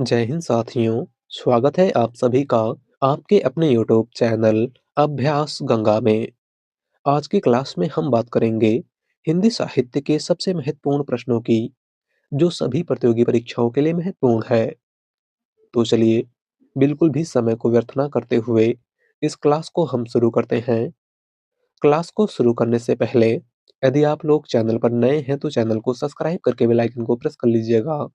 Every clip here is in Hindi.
जय हिंद साथियों, स्वागत है आप सभी का आपके अपने यूट्यूब चैनल अभ्यास गंगा में। आज की क्लास में हम बात करेंगे हिंदी साहित्य के सबसे महत्वपूर्ण प्रश्नों की, जो सभी प्रतियोगी परीक्षाओं के लिए महत्वपूर्ण है। तो चलिए, बिल्कुल भी समय को व्यर्थ ना करते हुए इस क्लास को हम शुरू करते हैं। क्लास को शुरू करने से पहले यदि आप लोग चैनल पर नए हैं तो चैनल को सब्सक्राइब करके बेल आइकन को प्रेस कर लीजिएगा,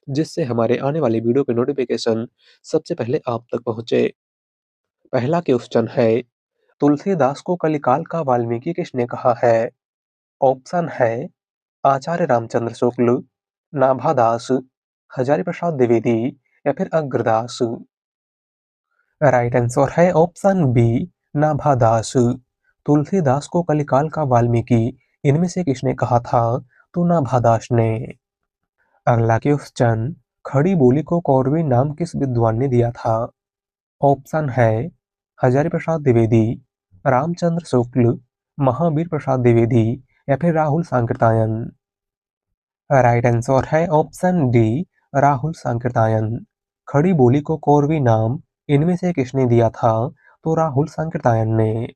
जिससे हमारे आने वाली वीडियो के नोटिफिकेशन सबसे पहले आप तक पहुंचे। पहला क्वेश्चन है, तुलसीदास को कलिकाल का वाल्मीकि किसने कहा है? ऑप्शन है आचार्य रामचंद्र शुक्ल, नाभादास, हजारी प्रसाद द्विवेदी या फिर अग्रदास। राइट आंसर है ऑप्शन बी, नाभादास। तुलसीदास को कलिकाल का वाल्मीकि इनमें से किसने कहा था? तो नाभादास ने। अगला क्वेश्चन, खड़ी बोली को कौरवी नाम किस विद्वान ने दिया था? ऑप्शन है हजारी प्रसाद द्विवेदी, रामचंद्र शुक्ल, महावीर प्रसाद द्विवेदी या फिर राहुल सांकृत्यायन। राइट आंसर है ऑप्शन डी, राहुल सांकृत्यायन। खड़ी बोली को कौरवी नाम इनमें से किसने दिया था? तो राहुल सांकृत्यायन ने।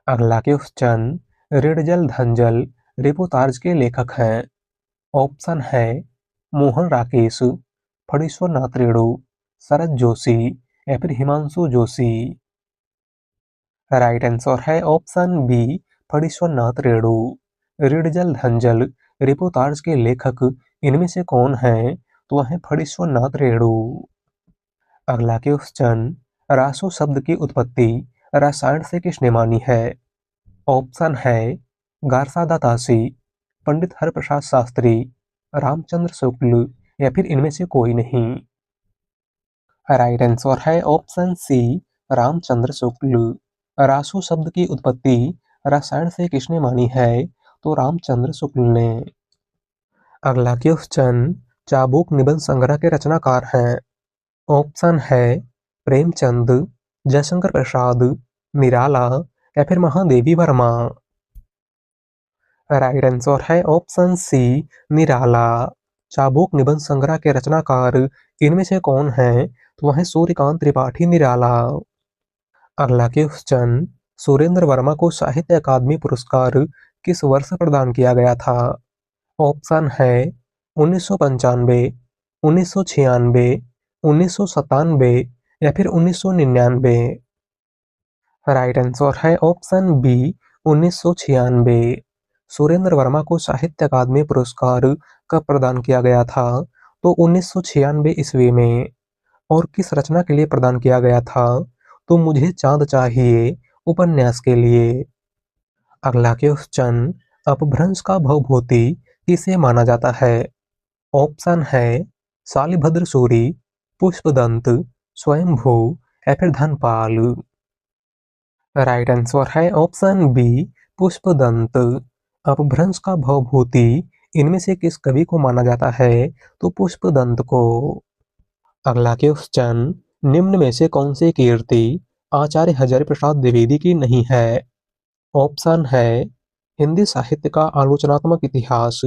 अगला क्वेश्चन, ऋणजल धनजल रिपोर्ताज के लेखक हैं। ऑप्शन है मोहन राकेश, फणीश्वर नाथ रेणु, शरद जोशी या फिर हिमांशु जोशी। राइट आंसर है option B, Phanishwar Nath Renu. ऋणजल धनजल reportage के लेखक इनमें से कौन है? तो वह है फणीश्वर नाथ रेणु। अगला क्वेश्चन, रासो शब्द की उत्पत्ति रसायन से किसने मानी है? ऑप्शन है गारसा दातासी, पंडित हरप्रसाद शास्त्री, रामचंद्र शुक्ल या फिर इनमें से कोई नहीं। राइट आंसर है ऑप्शन सी, रामचंद्र शुक्ल। रासो शब्द की उत्पत्ति रसायन से किसने मानी है? तो रामचंद्र शुक्ल ने। अगला क्वेश्चन, चाबुक निबंध संग्रह के रचनाकार हैं। ऑप्शन है प्रेमचंद, जयशंकर प्रसाद, निराला या फिर महादेवी वर्मा। राइट आंसर है ऑप्शन सी, निराला। चाबुक निबंध संग्रह के रचनाकार इनमें से कौन है? तो वह है सूर्यकांत त्रिपाठी निराला। अगला क्वेश्चन, सुरेंद्र वर्मा को साहित्य अकादमी पुरस्कार किस वर्ष प्रदान किया गया था? ऑप्शन है 1995, 1996, 1997 या फिर 1999। राइट आंसर है ऑप्शन बी, 1996। सुरेंद्र वर्मा को साहित्य अकादमी पुरस्कार कब प्रदान किया गया था? तो 1996 ईस्वी में। और किस रचना के लिए प्रदान किया गया था? तो मुझे चांद चाहिए उपन्यास के लिए। अगला क्वेश्चन, अपभ्रंश का भवभूति किसे माना जाता है? ऑप्शन है शालिभद्र सूरि, पुष्पदंत, स्वयंभू या फिर धनपाल। राइट आंसर है ऑप्शन बी, पुष्पदंत। अपभ्रंश का भवभूति इनमें से किस कवि को माना जाता है? तो पुष्पदंत को। अगला क्वेश्चन, निम्न में से कौन सी कीर्ति आचार्य हजारी प्रसाद द्विवेदी की नहीं है? ऑप्शन है हिंदी साहित्य का आलोचनात्मक इतिहास,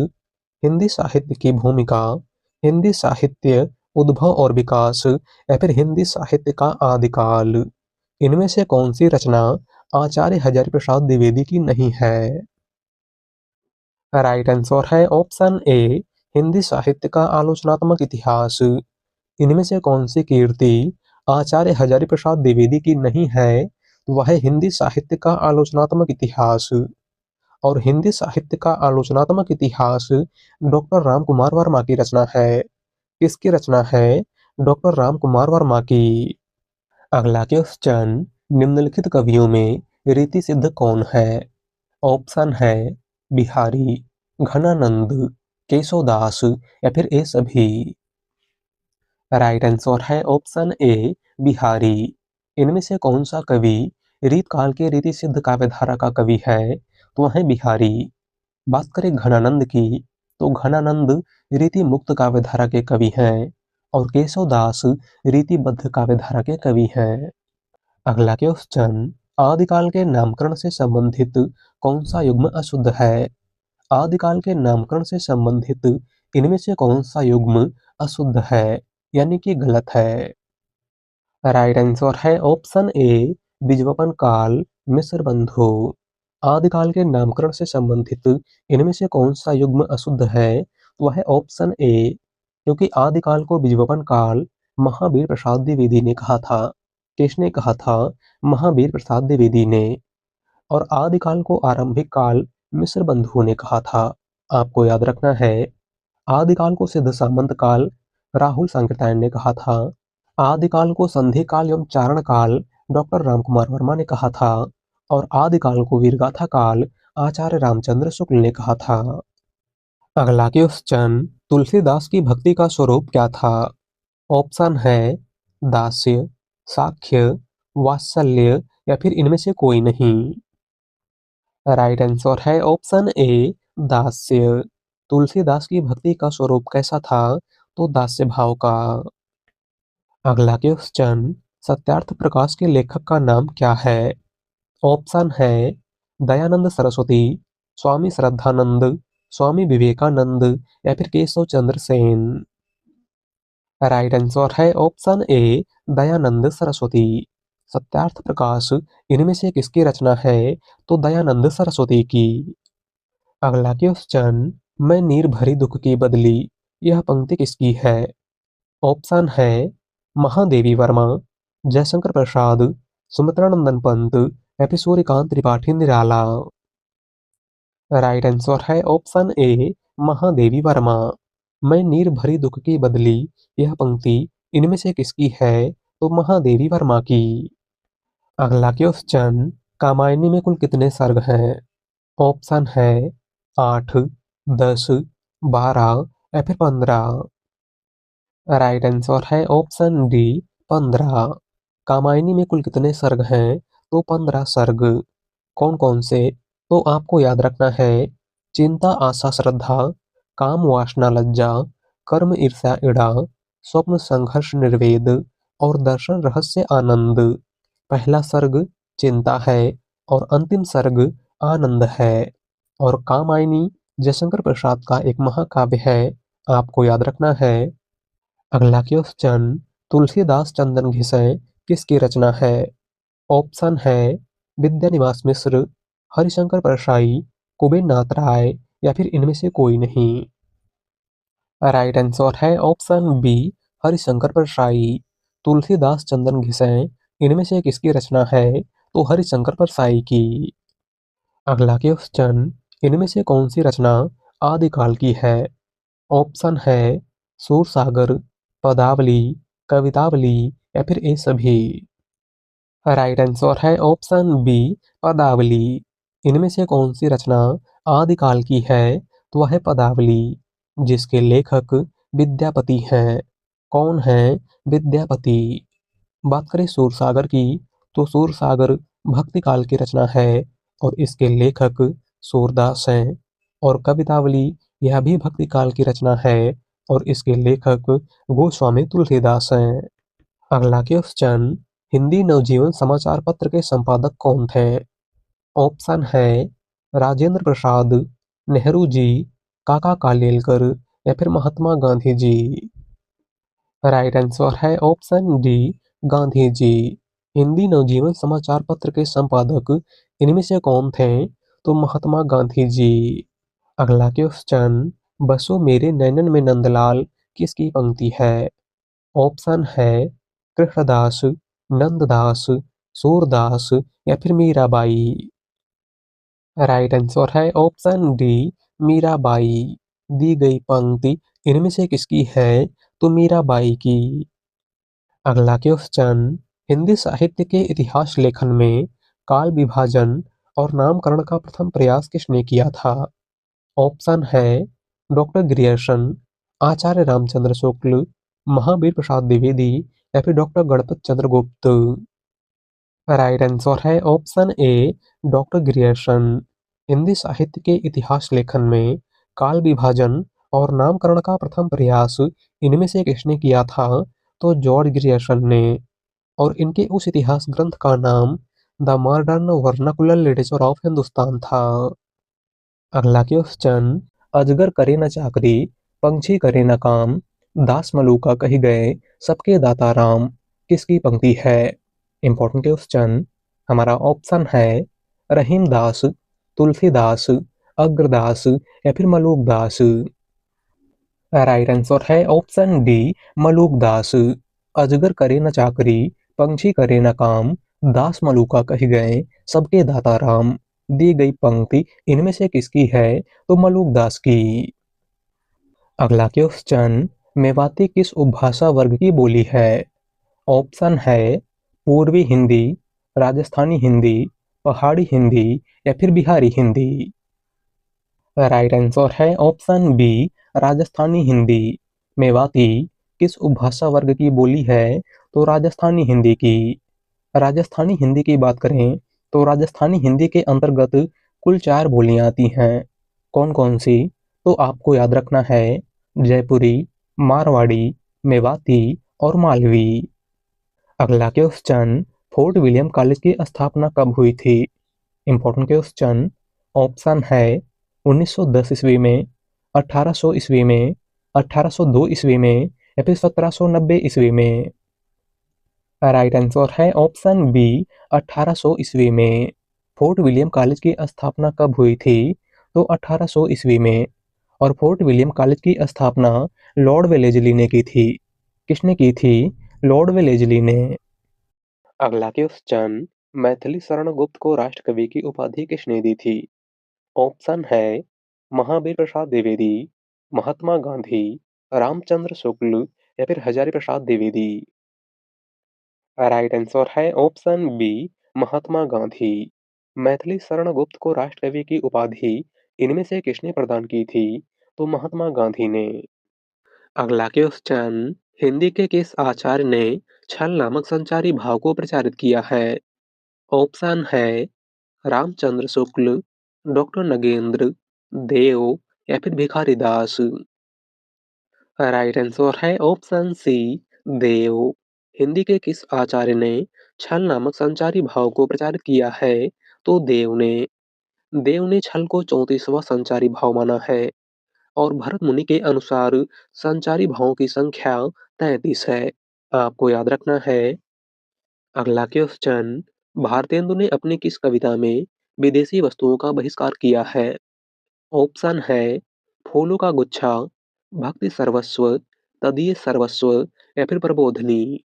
हिंदी साहित्य की भूमिका, हिंदी साहित्य उद्भव और विकास या फिर हिंदी साहित्य का आदिकाल। इनमें से कौन सी रचना आचार्य हजारी प्रसाद द्विवेदी की नहीं है? राइट आंसर है ऑप्शन ए, हिंदी साहित्य का आलोचनात्मक इतिहास। इनमें से कौन सी कीर्ति आचार्य हजारी प्रसाद द्विवेदी की नहीं है? वह हिंदी साहित्य का आलोचनात्मक इतिहास। और हिंदी साहित्य का आलोचनात्मक इतिहास डॉक्टर रामकुमार वर्मा की रचना है। किसकी रचना है? डॉक्टर रामकुमार वर्मा की। अगला क्वेश्चन, निम्नलिखित कवियों में रीति सिद्ध कौन है? ऑप्शन है बिहारी, घनानंद, केशवदास या फिर ये सभी। राइट आंसर है ऑप्शन ए, बिहारी। इनमें से कौन सा कवि रीत काल के रीति सिद्ध काव्यधारा का कवि है? तो वह है बिहारी। बात करें घनानंद की, तो घनानंद रीति मुक्त काव्यधारा के कवि हैं और केशवदास रीतिबद्ध काव्यधारा के कवि हैं। अगला क्वेश्चन, आदिकाल के नामकरण से संबंधित कौन सा युग्म अशुद्ध है? आदिकाल के नामकरण से संबंधित इनमें से कौन सा युग्म अशुद्ध है? यानी कि गलत है। राइट आंसर है ऑप्शन ए बिजवपन काल मिस्र बंधु। आदिकाल के नामकरण से संबंधित इनमें से कौन सा युग्म अशुद्ध है? वह है ऑप्शन ए, क्योंकि आदिकाल को बिजवपन काल महावीर प्रसाद द्विवेदी ने कहा था। किसने कहा था? महावीर प्रसाद द्विवेदी ने। और आदिकाल को आरंभिक काल मिस्र बंधुओं ने कहा था। आपको याद रखना है, आदिकाल को सिद्ध सामंत काल राहुल सांकृत्यायन ने कहा था। आदिकाल को संधि काल एवं चारण काल डॉक्टर रामकुमार वर्मा ने कहा था। और आदिकाल को वीरगाथा काल आचार्य रामचंद्र शुक्ल ने कहा था। अगला क्वेश्चन, तुलसीदास की भक्ति का स्वरूप क्या था? ऑप्शन है दास्य, साख्य, वात्सल्य या फिर इनमें से कोई नहीं। राइट आंसर है ऑप्शन ए दास्य। तुलसीदास की भक्ति का स्वरूप कैसा था? तो दास्य भाव का। अगला क्वेश्चन, सत्यार्थ प्रकाश के लेखक का नाम क्या है? ऑप्शन है दयानंद सरस्वती, स्वामी श्रद्धानंद, स्वामी विवेकानंद या फिर केशव चंद्र सेन। राइट आंसर है ऑप्शन ए दयानंद सरस्वती। सत्यार्थ प्रकाश इनमें से किसकी रचना है? तो दयानंद सरस्वती की। अगला क्वेश्चन, मैं नीर भरी दुख की बदली, यह पंक्ति किसकी है? ऑप्शन है महादेवी वर्मा, जयशंकर प्रसाद, सुमित्रानंदन पंत या फिर सूर्यकांत त्रिपाठी निराला। राइट आंसर है ऑप्शन ए महादेवी वर्मा। मैं नीर भरी दुख की बदली, यह पंक्ति इनमें से किसकी है? तो महादेवी वर्मा की। अगला क्वेश्चन, कामायनी में कुल कितने सर्ग हैं? ऑप्शन है 8, 10, 12 या फिर 15। राइट आंसर है ऑप्शन डी 15। कामायनी में कुल कितने सर्ग हैं? तो 15 सर्ग। कौन कौन से? तो आपको याद रखना है, चिंता आशा श्रद्धा, काम वासना लज्जा, कर्म ईर्ष्या इड़ा, स्वप्न संघर्ष निर्वेद और दर्शन रहस्य आनंद। पहला सर्ग चिंता है और अंतिम सर्ग आनंद है। और कामायनी जयशंकर प्रसाद का एक महाकाव्य है, आपको याद रखना है। अगला क्वेश्चन, तुलसीदास चंदन घिसैं किसकी रचना है? ऑप्शन है विद्यानिवास मिश्र, हरिशंकर परशाई, कुबेर नाथ राय या फिर इनमें से कोई नहीं। राइट आंसर है ऑप्शन बी हरिशंकर परशाई। तुलसीदास चंदन घिसैं इनमें से किसकी रचना है? तो हरिशंकर परशाई की। अगला क्वेश्चन, इनमें से कौन सी रचना आदिकाल की है? ऑप्शन है सूरसागर, पदावली, कवितावली या फिर ये सभी। राइट आंसर है ऑप्शन बी पदावली। इनमें से कौन सी रचना आदिकाल की है? तो वह है पदावली, जिसके लेखक विद्यापति हैं। कौन है? विद्यापति। बात करें सूरसागर की, तो सूरसागर भक्ति काल की रचना है और इसके लेखक सूरदास हैं। और कवितावली यह भी भक्ति काल की रचना है और इसके लेखक गोस्वामी तुलसीदास हैं। अगला क्वेश्चन, हिंदी नवजीवन समाचार पत्र के संपादक कौन थे? ऑप्शन है राजेंद्र प्रसाद, नेहरू जी, काका कालेलकर या फिर महात्मा गांधी जी। राइट आंसर है ऑप्शन डी गांधी जी। हिंदी नवजीवन समाचार पत्र के संपादक इनमें से कौन थे? तो महात्मा गांधी जी। अगला क्वेश्चन, बसो मेरे नैनन में नंदलाल किसकी पंक्ति है? ऑप्शन है कृष्णदास, नंददास, सूरदास या फिर मीराबाई। राइट आंसर है ऑप्शन डी मीराबाई। दी गई पंक्ति इनमें से किसकी है? तो मीराबाई की। अगला क्वेश्चन, हिंदी साहित्य के इतिहास लेखन में काल विभाजन और नामकरण का प्रथम प्रयास किसने किया था? ऑप्शन है डॉक्टर ग्रियर्सन, आचार्य रामचंद्र शुक्ल, महावीर प्रसाद द्विवेदी या फिर डॉक्टर गणपत चंद्र गुप्त। राइट आंसर है option A doctor Grierson. Hindi साहित्य के इतिहास लेखन में काल विभाजन और नामकरण का प्रथम प्रयास इनमें से किसने किया था? तो जॉर्ज ग्रियर्सन ने। और इनके उस इतिहास ग्रंथ का नाम the modern vernacular literature of Hindustan था। अगला क्वेश्चन, अजगर करे न चाकरी, पंछी करे न काम, दास मलूका कही गए सबके दाता राम किसकी पंक्ति है? Important question. हमारा ऑप्शन है रहीम दास, तुलसीदास, अग्रदास या फिर मलूक दास। राइट आंसर है ऑप्शन डी, मलूक दास। अजगर करे न चाकरी, पंछी करे न काम, दास मलूका कही गए सबके दाता राम। दी गई पंक्ति इनमें से किसकी है? तो मलूक दास की। अगला क्वेश्चन। मेवाती किस उपभाषा वर्ग की बोली है? ऑप्शन है पूर्वी हिंदी, राजस्थानी हिंदी, पहाड़ी हिंदी या फिर बिहारी हिंदी। राइट आंसर है ऑप्शन बी, राजस्थानी हिंदी। मेवाती किस उपभाषा वर्ग की बोली है? तो राजस्थानी हिंदी की। राजस्थानी हिंदी की बात करें तो राजस्थानी हिंदी के अंतर्गत कुल 4 बोलियां आती हैं। कौन कौन सी? तो आपको याद रखना है जयपुरी, मारवाड़ी, मेवाती और मालवी। अगला क्वेश्चन। फोर्ट विलियम कॉलेज की स्थापना कब हुई थी? Important question. ऑप्शन है 1910 ईस्वी में, 1800 ईस्वी में, 1802 ईस्वी में या फिर 1790 ईस्वी में। राइट आंसर है ऑप्शन बी, 1800 ईस्वी में। फोर्ट विलियम कॉलेज की स्थापना कब हुई थी? तो 1800 ईस्वी में। और फोर्ट विलियम कॉलेज की स्थापना लॉर्ड वेलेजली ने की थी। किसने की थी? लॉर्ड वेलेजली ने। अगला क्वेश्चन। मैथिली शरण गुप्त को राष्ट्रकवि की उपाधि किसने दी थी? ऑप्शन है महावीर प्रसाद द्विवेदी, महात्मा गांधी, रामचंद्र शुक्ल या फिर हजारी प्रसाद द्विवेदी। राइट आंसर है ऑप्शन बी, महात्मा गांधी। मैथिली शरण गुप्त को राष्ट्रकवि की उपाधि इनमें से किसने प्रदान की थी? तो महात्मा गांधी ने। अगला क्वेश्चन। हिंदी के किस आचार्य ने छल नामक संचारी भाव को प्रचारित किया है? ऑप्शन है रामचंद्र शुक्ल, डॉक्टर नगेंद्र, देव या फिर भिखारी दास। राइट आंसर है ऑप्शन सी, देव। हिंदी के किस आचार्य ने छल नामक संचारी भाव को प्रचारित किया है? तो देव ने। देव ने छल को 34वां संचारी भाव माना है और भरत मुनि के अनुसार संचारी भावों की संख्या 33 है। आपको याद रखना है। अगला क्वेश्चन। भारतेंदु ने अपनी किस कविता में विदेशी वस्तुओं का बहिष्कार किया है? ऑप्शन है फूलों का गुच्छा, भक्ति सर्वस्व, तदीय सर्वस्व या फिर प्रबोधनी।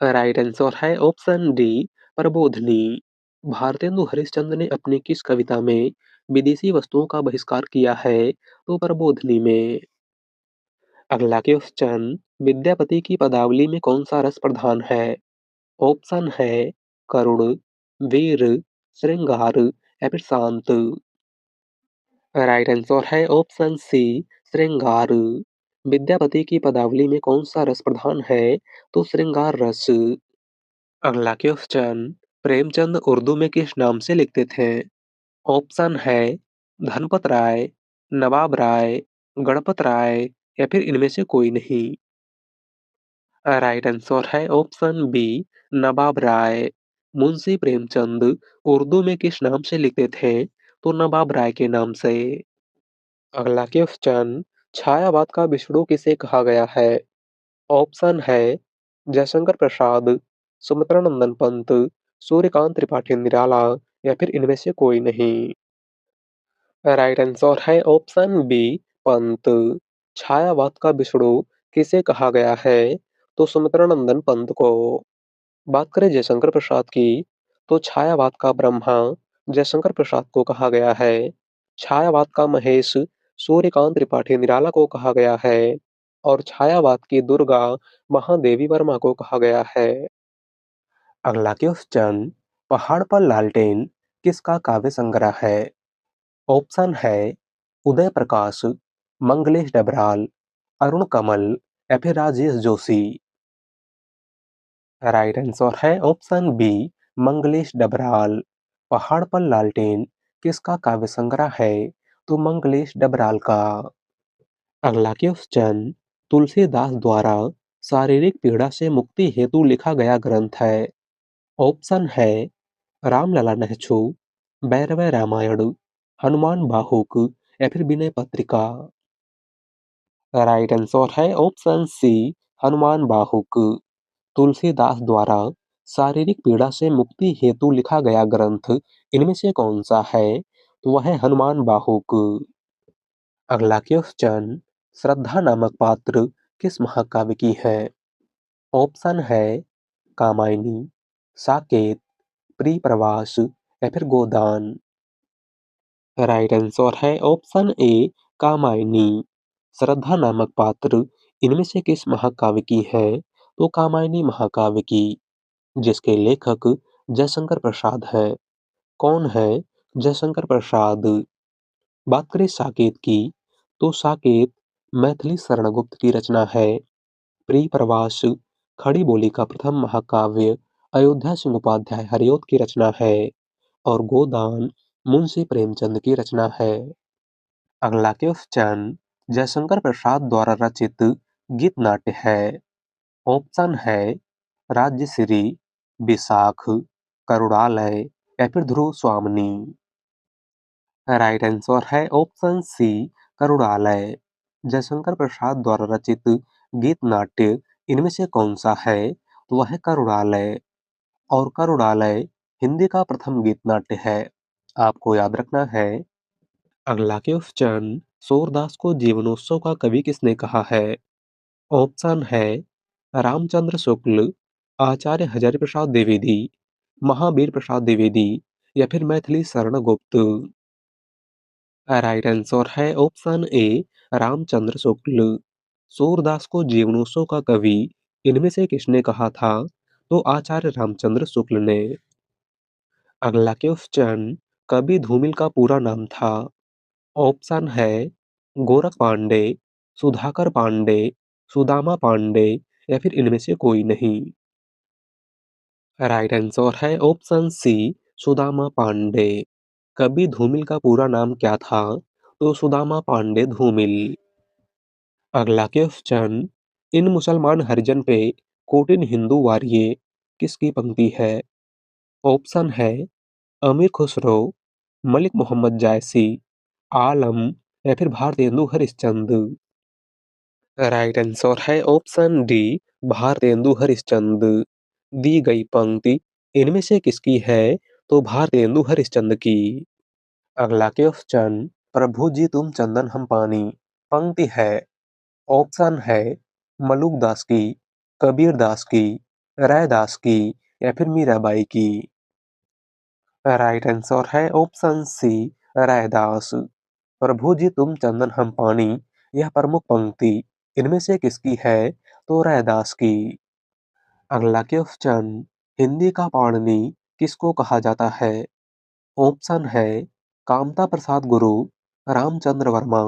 राइट आंसर है ऑप्शन डी, प्रबोधनी। भारतेंदु हरिश्चंद्र ने अपनी किस कविता में विदेशी वस्तुओं का बहिष्कार किया है? तो प्रबोधनी में। अगला क्वेश्चन। विद्यापति की पदावली में कौन सा रस प्रधान है? ऑप्शन है करुण, वीर, श्रृंगार या फिर शांत। राइट आंसर है ऑप्शन सी, श्रृंगार। विद्यापति की पदावली में कौन सा रस प्रधान है? तो श्रृंगार रस। अगला क्वेश्चन। प्रेमचंद उर्दू में किस नाम से लिखते थे? ऑप्शन है धनपत राय, नवाब राय, गणपत राय या फिर इनमें से कोई नहीं। राइट आंसर है ऑप्शन बी, नवाब राय। मुंशी प्रेमचंद उर्दू में किस नाम से लिखते थे? तो नवाब राय के नाम से। अगला क्वेश्चन। छायावाद का विष्णु किसे कहा गया है? ऑप्शन है जयशंकर प्रसाद, सुमित्रा नंदन पंत, सूर्यकांत त्रिपाठी निराला या फिर इनमें से कोई नहीं। राइट आंसर है ऑप्शन बी, पंत। छायावाद का विष्णु किसे कहा गया है? तो सुमित्रा नंदन पंत को। बात करें जयशंकर प्रसाद की तो छायावाद का ब्रह्मा जयशंकर प्रसाद को कहा गया है। छायावाद का महेश सूर्यकांत त्रिपाठी निराला को कहा गया है और छायावाद की दुर्गा महादेवी वर्मा को कहा गया है। अगला क्वेश्चन। पहाड़ पर लालटेन किसका काव्य संग्रह है? ऑप्शन है उदय प्रकाश, मंगलेश डबराल, अरुण कमल या फिर राजेश जोशी। राइट आंसर है ऑप्शन बी, मंगलेश डबराल। पहाड़ पर लालटेन किसका काव्य संग्रह है? तो मंगलेश डबराल का। अगला क्वेश्चन। तुलसीदास द्वारा शारीरिक पीड़ा से मुक्ति हेतु लिखा गया ग्रंथ है। ऑप्शन है रामलला नहछु, भैरव रामायण, हनुमान बाहुक या फिर विनय पत्रिका। राइट आंसर है ऑप्शन सी, हनुमान बाहुक। तुलसीदास द्वारा शारीरिक पीड़ा से मुक्ति हेतु लिखा गया ग्रंथ इनमें से कौन सा है? तो वह है हनुमान बाहुक। अगला क्वेश्चन, श्रद्धा नामक पात्र किस महाकाव्य की है? ऑप्शन है कामायनी, साकेत, प्रिय प्रवास या फिर गोदान। राइट आंसर है ऑप्शन ए, कामायनी। श्रद्धा नामक पात्र इनमें से किस महाकाव्य की है? तो कामायनी महाकाव्य की, जिसके लेखक जयशंकर प्रसाद हैं। कौन है जयशंकर प्रसाद? बात करें साकेत की, तो साकेत मैथिली शरणगुप्त की रचना है। प्रिय प्रवास खड़ी बोली का प्रथम महाकाव्य अयोध्या सिंह उपाध्याय हरिऔध की रचना है। और गोदान मुंशी प्रेमचंद की रचना है। अगला क्वेश्चन, जयशंकर प्रसाद द्वारा रचित गीत नाट्य है। ऑप्शन है राज्यश्री, विशाख, करुणालय या फिर ध्रुव स्वामिनी। राइट आंसर है ऑप्शन सी, करुणालय। जयशंकर प्रसाद द्वारा रचित गीत नाट्य इनमें से कौन सा है? तो वह है करुणालय। और करुणालय हिंदी का प्रथम गीत नाट्य है, आपको याद रखना है। अगला क्वेश्चन, सूरदास को जीवनोत्सव का कवि किसने कहा है? ऑप्शन है रामचंद्र शुक्ल, आचार्य हजारी प्रसाद द्विवेदी, महावीर प्रसाद द्विवेदी या फिर मैथिली शरण गुप्त। राइट आंसर है ऑप्शन ए, रामचंद्र शुक्ल। सूरदास को जीवनोत्सव का कवि इनमें से किसने कहा था? तो आचार्य रामचंद्र शुक्ल ने। अगला क्वेश्चन, कवि धूमिल का पूरा नाम था। ऑप्शन है गोरख पांडे, सुधाकर पांडे, सुदामा पांडे या फिर इनमें से कोई नहीं। राइट आंसर है ऑप्शन सी, सुदामा पांडे। कवि धूमिल का पूरा नाम क्या था? तो सुदामा पांडे धूमिल। अगला क्वेश्चन, इन मुसलमान हरिजन पे कोटिन हिंदू वारिये किसकी पंक्ति है? ऑप्शन है अमीर खुसरो, मलिक मोहम्मद जायसी, आलम या फिर भारतेंदु हरिश्चंद्र। राइट आंसर है ऑप्शन डी, भारतेंदु हरिश्चंद्र। दी गई पंक्ति इनमें से किसकी है? तो भारतेंदु हरिश्चंद्र की। अगला क्वेश्चन, प्रभु जी तुम चंदन हम पानी पंक्ति है। ऑप्शन है मलुक दास की, कबीर दास की, रैदास की या फिर मीराबाई की। राइट आंसर है ऑप्शन सी, रैदास। प्रभु जी तुम चंदन हम पानी यह प्रमुख पंक्ति इनमें से किसकी है? तो रैदास की। अगला क्वेश्चन, हिंदी का पाणिनि किसको कहा जाता है? ऑप्शन है कामता प्रसाद गुरु, रामचंद्र वर्मा,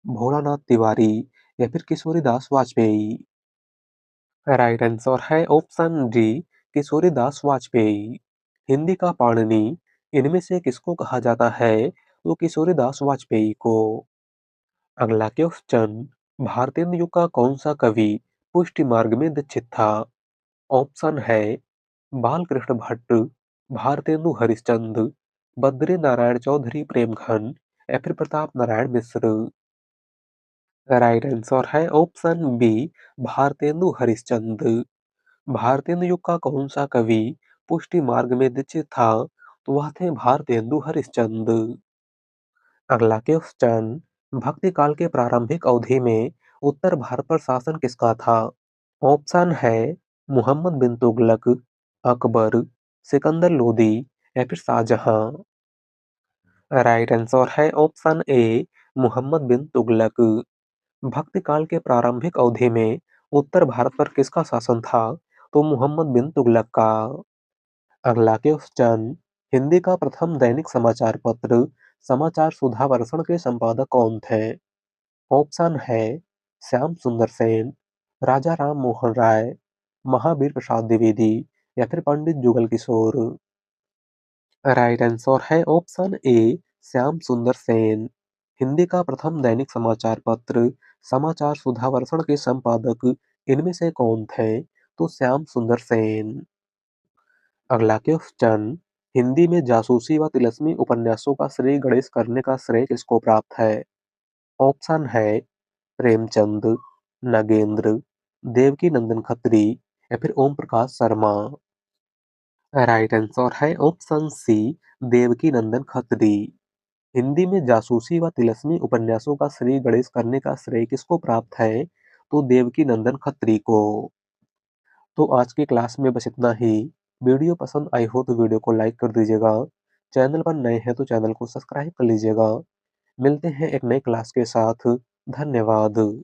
भोलानाथ तिवारी या फिर किशोरीदास वाजपेयी। राइट आंसर है ऑप्शन डी, किशोरीदास वाजपेयी। हिंदी का पाणिनि इनमें से किसको कहा जाता है? तो किशोरीदास वाजपेयी को। अगला क्वेश्चन, भारतेंदु युग का कौन सा कवि पुष्टि मार्ग में दीक्षित था? ऑप्शन है बालकृष्ण भट्ट, भारतेंदु हरिश्चंद्र, बद्री नारायण चौधरी प्रेमघन या फिर प्रताप नारायण मिश्र। राइट आंसर है ऑप्शन बी, भारतेंदु हरिश्चंद्र। भारतेंदु युग का कौन सा कवि पुष्टि मार्ग में दीक्षित था? तो वह थे भारतेंदु हरिश्चंद्र। अगला क्वेश्चन, भक्ति काल के प्रारंभिक अवधि में उत्तर भारत पर शासन किसका था? ऑप्शन है मोहम्मद बिन तुगलक, अकबर, सिकंदर लोदी या फिर शाहजहां। राइट आंसर है ऑप्शन ए, मोहम्मद बिन तुगलक। भक्ति काल के प्रारंभिक अवधि में उत्तर भारत पर किसका शासन था? तो मोहम्मद बिन तुगलक का। अगला क्वेश्चन, हिंदी का प्रथम दैनिक समाचार पत्र समाचार सुधा वर्षण के संपादक कौन थे? ऑप्शन है श्याम सुंदर सेन, राजा राम मोहन राय, महावीर प्रसाद द्विवेदी या फिर पंडित जुगल किशोर। राइट आंसर है ऑप्शन ए, श्याम सुंदर सेन। हिंदी का प्रथम दैनिक समाचार पत्र समाचार सुधा वर्षण के संपादक इनमें से कौन थे? तो श्याम सुंदर सेन। अगला क्वेश्चन, हिंदी में जासूसी व तिलस्मी उपन्यासों का श्रेय गणेश करने का श्रेय किसको प्राप्त है? ऑप्शन है प्रेमचंद, नागेंद्र, देवकीनंदन खत्री या फिर ओम प्रकाश शर्मा। राइट आंसर है ऑप्शन सी, देवकीनंदन खत्री। हिंदी में जासूसी व तिलिस्मी उपन्यासों का श्री गणेश करने का श्रेय किसको प्राप्त है? तो देवकीनंदन खत्री को। तो आज की क्लास में बस इतना ही। वीडियो पसंद आई हो तो वीडियो को लाइक कर दीजिएगा। चैनल पर नए हैं तो चैनल को सब्सक्राइब कर लीजिएगा। मिलते हैं एक नई क्लास के साथ। धन्यवाद।